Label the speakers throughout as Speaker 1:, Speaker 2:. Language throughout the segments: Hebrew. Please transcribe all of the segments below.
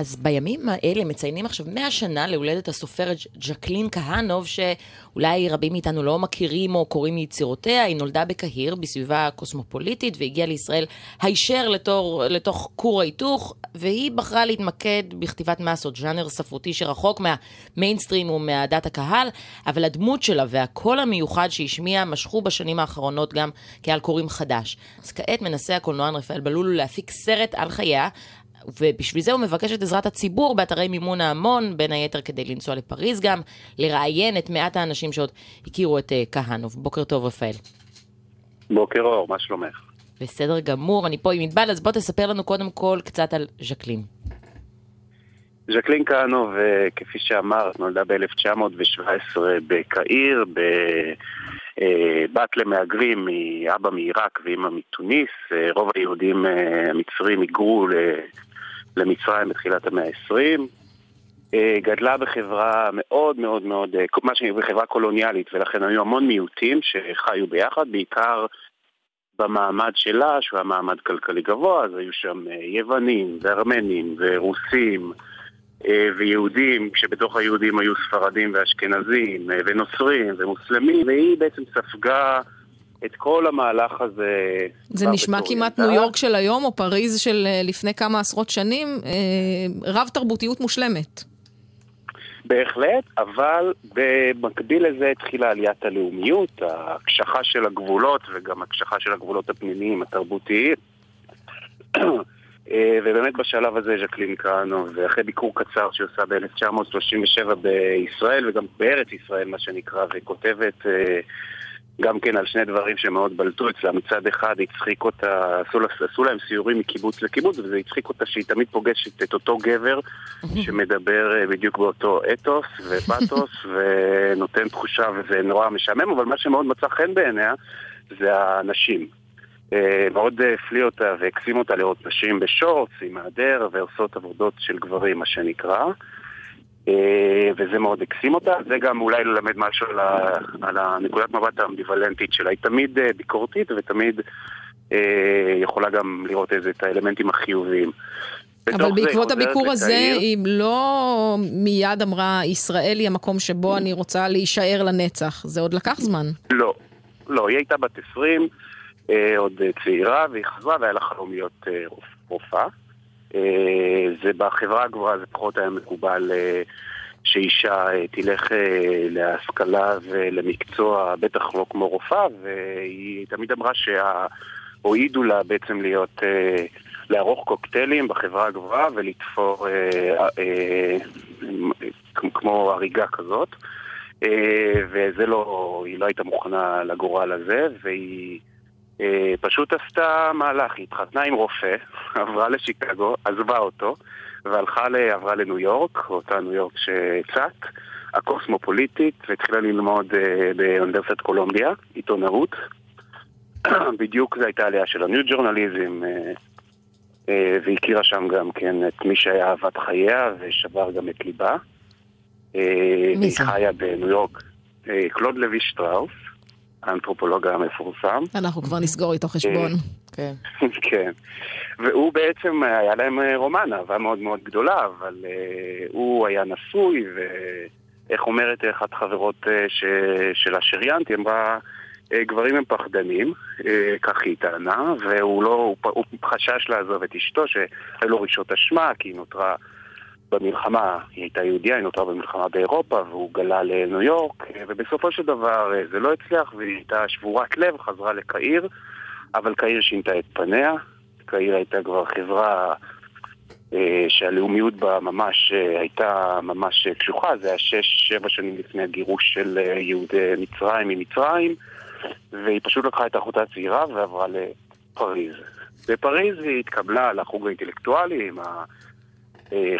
Speaker 1: אז בימים האלה מציינים עכשיו 100 שנה להולדת הסופרת ז'קלין כהנוב, שאולי רבים מאיתנו לא מכירים או קוראים מיצירותיה. היא נולדה בקהיר, בסביבה קוסמופוליטית, והגיעה לישראל הישר לתוך כור ההיתוך, והיא בחרה להתמקד בכתיבת מסות, ז'אנר ספרותי שרחוק מהמיינסטרים ומהדת הקהל, אבל הדמות שלה והקול המיוחד שהשמיע משכו בשנים האחרונות גם קהל קוראים חדש. אז כעת מנסה הקולנוען רפאל בלולו להפיק סרט על חייה, ובשביל זה הוא מבקש את עזרת הציבור באתרי מימון ההמון, בין היתר כדי לנסוע לפריז גם, לראיין את מעט האנשים שעוד הכירו את כהנוב. בוקר טוב רפאל.
Speaker 2: בוקר אור, מה שלומך?
Speaker 1: בסדר גמור, אני פה עם מדבל, אז בוא תספר לנו קודם כל קצת על ז'קלין.
Speaker 2: ז'קלין כהנוב, כפי שאמרת, נולדה ב-1917 בקהיר, בת למהגרים, אבא מעיראק ואמא מתוניס. רוב היהודים המצרים היגרו למצרים בתחילת המאה ה-20. גדלה בחברה מאוד מאוד מאוד, מה בחברה קולוניאלית, ולכן היו המון מיעוטים שחיו ביחד, בעיקר במעמד שלה, שהוא המעמד כלכלי גבוה. אז היו שם יוונים וארמנים ורוסים ויהודים, כשבתוך היהודים היו ספרדים ואשכנזים ונוצרים ומוסלמים, והיא בעצם ספגה את כל המהלך הזה.
Speaker 3: זה נשמע כמעט ניו יורק של היום או פריז של לפני כמה עשרות שנים, רב תרבותיות מושלמת.
Speaker 2: בהחלט, אבל במקביל לזה התחילה עליית הלאומיות, הקשחה של הגבולות וגם הקשחה של הגבולות הפנימיים התרבותיים. ובאמת בשלב הזה ז'קלין כהנוב, ואחרי ביקור קצר שעושה ב-1937 בישראל וגם בארץ ישראל מה שנקרא, וכותבת גם כן על שני דברים שמאוד בלטו אצלה. מצד אחד הצחיק אותה, עשו להם סיורים מקיבוץ לקיבוץ, וזה הצחיק אותה שהיא תמיד פוגשת את אותו גבר שמדבר בדיוק באותו אתוס ופאתוס ונותן תחושה, וזה נורא משעמם. אבל מה שמאוד מצא חן בעיניה זה האנשים. מאוד הפליא אותה והקסים אותה לראות נשים בשורטס עם העדר ועושות עבודות של גברים מה שנקרא, וזה מאוד הקסים אותה. זה גם אולי ללמד משהו על הנקודת מבט האמביוולנטית שלה. היא תמיד ביקורתית ותמיד יכולה גם לראות את האלמנטים החיוביים.
Speaker 3: אבל בעקבות הביקור הזה היא לא מיד אמרה ישראל היא המקום שבו אני רוצה להישאר לנצח. זה עוד לקח זמן.
Speaker 2: לא, היא הייתה בת 20, עוד צעירה, והיא חזרה והיה לה חלום להיות רופאה. זה בחברה הגבוהה, זה פחות היה מקובל שאישה תלך להשכלה ולמקצוע, בטח לא כמו רופאה, והיא תמיד אמרה שהועידו לה בעצם לערוך קוקטיילים בחברה הגבוהה ולתפור כמו הריגה כזאת, וזה לא, היא לא הייתה מוכנה לגורל הזה, והיא פשוט עשתה מהלך. היא התחתנה עם רופא, עברה לשיקגו, עזבה אותו, ועברה לניו יורק, אותה ניו יורק שצאת, הקוסמופוליטית, והתחילה ללמוד באוניברסיטת קולומביה, עיתונאות. בדיוק זו הייתה עלייה של הניו ג'ורנליזם, והכירה שם גם כן את מי שהיה אהבת חייה, ושבר גם את ליבה. היא חיה בניו יורק, קלוד לוי שטראוס, האנתרופולוג המפורסם.
Speaker 3: אנחנו כבר נסגור איתו חשבון.
Speaker 1: כן.
Speaker 2: כן. והוא בעצם, היה להם רומן, אהבה מאוד מאוד גדולה, אבל הוא היה נשוי, ואיך אומרת אחת חברות של השריינט, היא אמרה, גברים הם פחדנים, כך היא טענה, והוא חשש לעזוב את אשתו, שהיו לו רגשות אשמה, כי היא נותרה במלחמה, היא הייתה יהודיה, היא נותרה במלחמה באירופה, והוא גלה לניו יורק, ובסופו של דבר זה לא הצליח, והיא הייתה שבורת לב, חזרה לקהיר, אבל קהיר שינתה את פניה. קהיר הייתה כבר חברה שהלאומיות בה ממש הייתה ממש קשוחה. זה היה 6-7 שנים לפני הגירוש של יהודי מצרים ממצרים, והיא פשוט לקחה את אחותה הצעירה ועברה לפריז. בפריז היא התקבלה לחוג האינטלקטואלי עם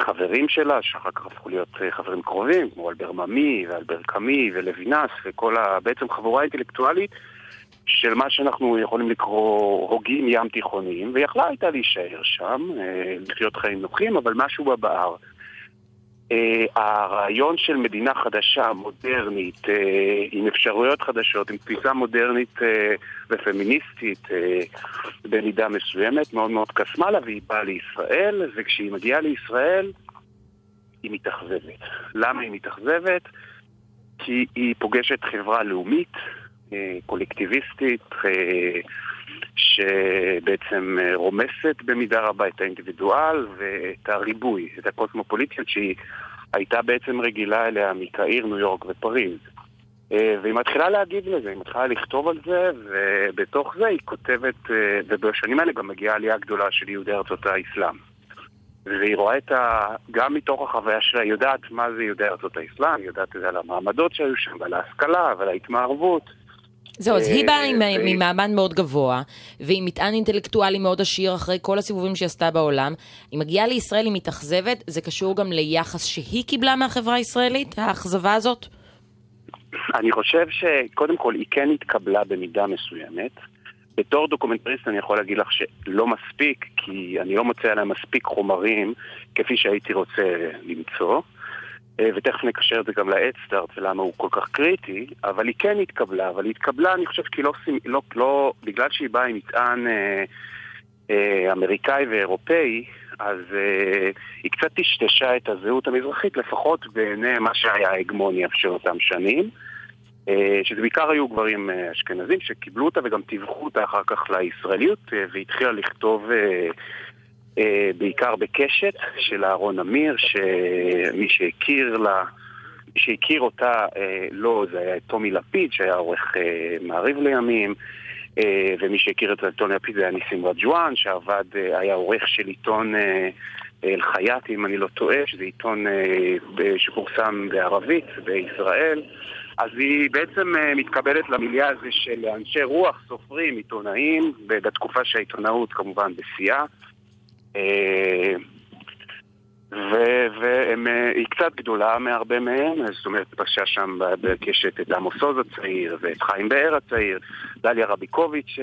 Speaker 2: החברים שלה, שאחר כך הפכו להיות חברים קרובים, כמו אלבר ממי ואלבר קמי ולוינס, וכל בעצם חבורה אינטלקטואלית של מה שאנחנו יכולים לקרוא הוגים ים תיכוניים, ויכלה הייתה להישאר שם, לחיות חיים נוחים, אבל משהו בבער. הרעיון של מדינה חדשה, מודרנית, עם אפשרויות חדשות, עם תפיסה מודרנית ופמיניסטית במידה מסוימת, מאוד מאוד קסמה לה, והיא באה לישראל, וכשהיא מגיעה לישראל, היא מתאכזבת. למה היא מתאכזבת? כי היא פוגשת חברה לאומית, קולקטיביסטית, שבעצם רומסת במידה רבה את האינדיבידואל ואת הריבוי, את הקוסמופוליטיות שהיא הייתה בעצם רגילה אליה מקהיר, ניו יורק ופריז. והיא מתחילה להגיב לזה, היא מתחילה לכתוב על זה, ובתוך זה היא כותבת, ובשנים האלה גם מגיעה עלייה גדולה של יהודי ארצות האסלאם. והיא רואה גם מתוך החוויה שלה, היא יודעת מה זה יהודי ארצות האסלאם, היא יודעת על המעמדות שהיו שם, ועל ההשכלה, ועל ההתמערבות.
Speaker 1: זהו, אז היא באה ממעמד מאוד גבוה, והיא מטען אינטלקטואלי מאוד עשיר אחרי כל הסיבובים שהיא עשתה בעולם. היא מגיעה לישראל, היא מתאכזבת, זה קשור גם ליחס שהיא קיבלה מהחברה הישראלית, האכזבה הזאת?
Speaker 2: אני חושב שקודם כל היא כן התקבלה במידה מסוימת. בתור דוקומנטריסט אני יכול להגיד לך שלא מספיק, כי אני לא מוצא עליהם מספיק חומרים כפי שהייתי רוצה למצוא. ותכף נקשר את זה גם לאדסטארט ולמה הוא כל כך קריטי, אבל היא כן התקבלה, אבל היא התקבלה אני חושב כי לא בגלל שהיא באה עם מטען אמריקאי ואירופאי, אז היא קצת תשתשה את הזהות המזרחית, לפחות בעיני מה שהיה ההגמוניה של אותם שנים, שזה בעיקר היו גברים אשכנזים שקיבלו אותה וגם טיווחו אותה אחר כך לישראליות, והתחילה לכתוב בעיקר בקשת של אהרון אמיר, שמי שהכיר אותה, לא, זה היה טומי לפיד שהיה עורך מעריב לימים, ומי שהכיר את טומי לפיד זה היה ניסים רג'ואן, היה עורך של עיתון אל-חייאת, אם אני לא טועה, שזה עיתון שפורסם בערבית בישראל. אז היא בעצם מתקבלת למיליה הזה של אנשי רוח, סופרים, עיתונאים, בתקופה שהעיתונאות כמובן בשיאה. והיא קצת גדולה מהרבה מהם, זאת אומרת, פגשה שם בקשת את עמוס עוז הצעיר ואת חיים באר הצעיר, דליה רביקוביץ'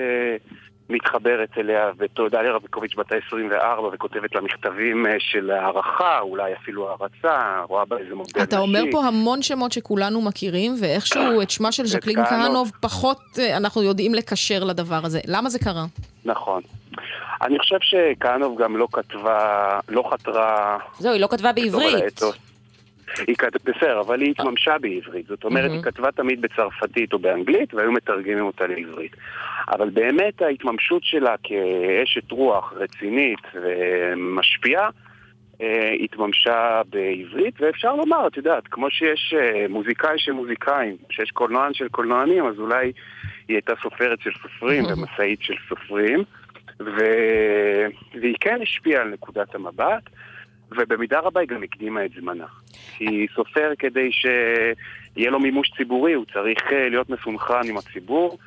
Speaker 2: מתחברת אליה, ודליה רביקוביץ' בת 24 וכותבת לה מכתבים של הערכה, אולי אפילו הערצה, רואה בה איזה מודל נשי.
Speaker 3: אתה אומר פה המון שמות שכולנו מכירים, ואיכשהו את שמה של ז'קלין כהנוב פחות אנחנו יודעים לקשר לדבר הזה. למה זה קרה?
Speaker 2: נכון. אני חושב שכהנוב גם לא חתרה...
Speaker 1: זהו, היא לא כתבה בעברית.
Speaker 2: בסדר, אבל היא התממשה בעברית. זאת אומרת, היא כתבה תמיד בצרפתית או באנגלית, והיו מתרגמים אותה לעברית. אבל באמת ההתממשות שלה כאשת רוח רצינית ומשפיעה, התממשה בעברית, ואפשר לומר, את יודעת, כמו שיש מוזיקאי של מוזיקאים, שיש קולנוען של קולנוענים, אז אולי היא הייתה סופרת של סופרים ומסעית של סופרים, והיא כן השפיעה על נקודת המבט, ובמידה רבה היא גם הקדימה את זמנה. כי סופר כדי שיהיה לו מימוש ציבורי, הוא צריך להיות מסונכרן עם הציבור,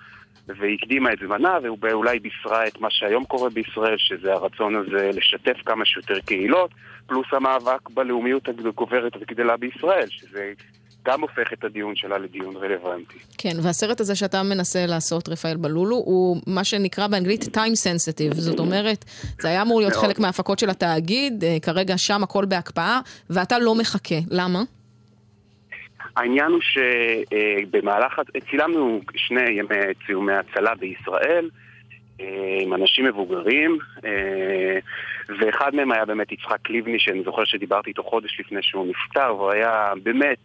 Speaker 2: והיא הקדימה את זמנה, ואולי בישרה את מה שהיום קורה בישראל, שזה הרצון הזה לשתף כמה שיותר קהילות, פלוס המאבק בלאומיות הגוברת וגדלה בישראל, שזה גם הופך את הדיון שלה לדיון רלוונטי.
Speaker 3: כן, והסרט הזה שאתה מנסה לעשות, רפאל בלולו, הוא מה שנקרא באנגלית time sensitive, זאת אומרת, זה היה אמור להיות חלק מההפקות של התאגיד, כרגע שם הכל בהקפאה, ואתה לא מחכה. למה?
Speaker 2: העניין הוא שבמהלך, צילמנו 2 ימי צילומי הצלה בישראל, עם אנשים מבוגרים, ואחד מהם היה באמת יצחק ליבני, שאני זוכר שדיברתי איתו חודש לפני שהוא נפטר, והוא היה באמת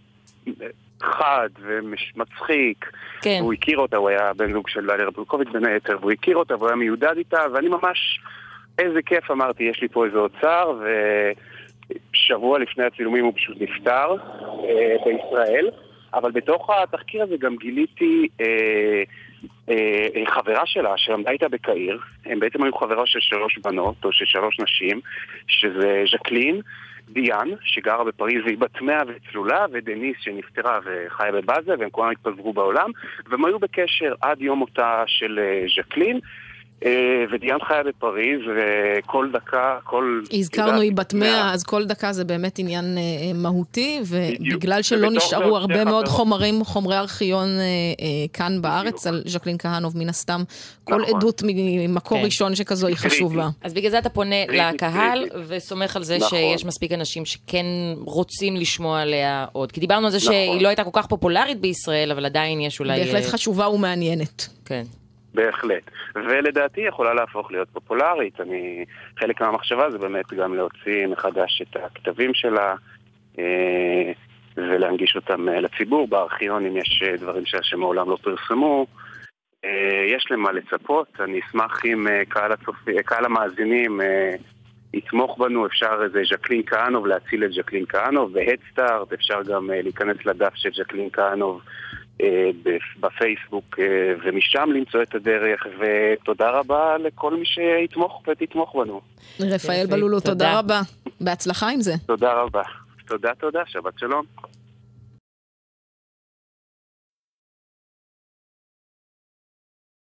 Speaker 2: חד ומצחיק, כן. הוא הכיר אותה, הוא היה בן זוג של דליה רביקוביץ' בין היתר, והוא הכיר אותה והוא היה מיודד איתה, ואני ממש, איזה כיף אמרתי, יש לי פה איזה אוצר, ושבוע לפני הצילומים הוא פשוט נפטר בישראל, אבל בתוך התחקיר הזה גם גיליתי חברה שלה שלמדה איתה בקהיר, הם בעצם היו חברה של 3 בנות או של 3 נשים, שזה ז'קלין, דיאן, שגרה בפריז והיא בת 100 וצלולה, ודניס שנפטרה וחיה בבאזה, והם כולם התפזרו בעולם, והם היו בקשר עד יום מותה של ז'קלין, ודיאן חיה בפריז, וכל דקה,
Speaker 3: הזכרנו היא בת 100, אז כל דקה זה באמת עניין מהותי, ובגלל שלא נשארו הרבה מאוד חומרי ארכיון כאן בארץ, על ז'קלין כהנוב מן הסתם, כל עדות ממקור ראשון שכזו היא חשובה.
Speaker 1: אז בגלל זה אתה פונה לקהל, וסומך על זה שיש מספיק אנשים שכן רוצים לשמוע עליה עוד. כי דיברנו על זה שהיא לא הייתה כל כך פופולרית בישראל, אבל עדיין יש אולי...
Speaker 3: בהחלט חשובה ומעניינת.
Speaker 2: כן. בהחלט. ולדעתי יכולה להפוך להיות פופולרית. חלק מהמחשבה זה באמת גם להוציא מחדש את הכתבים שלה, ולהנגיש אותם לציבור. בארכיון, אם יש דברים שמעולם לא פרסמו, יש למה לצפות. אני אשמח אם קהל המאזינים יתמוך בנו. אפשר איזה ז'קלין כהנוב, להציל את ז'קלין כהנוב בהדסטארט, אפשר גם להיכנס לדף של ז'קלין כהנוב בפייסבוק ומשם למצוא את הדרך, ותודה רבה לכל מי שיתמוך ותתמוך בנו.
Speaker 3: רפאל בלולו, תודה רבה. בהצלחה עם זה.
Speaker 2: תודה רבה. תודה, שבת שלום.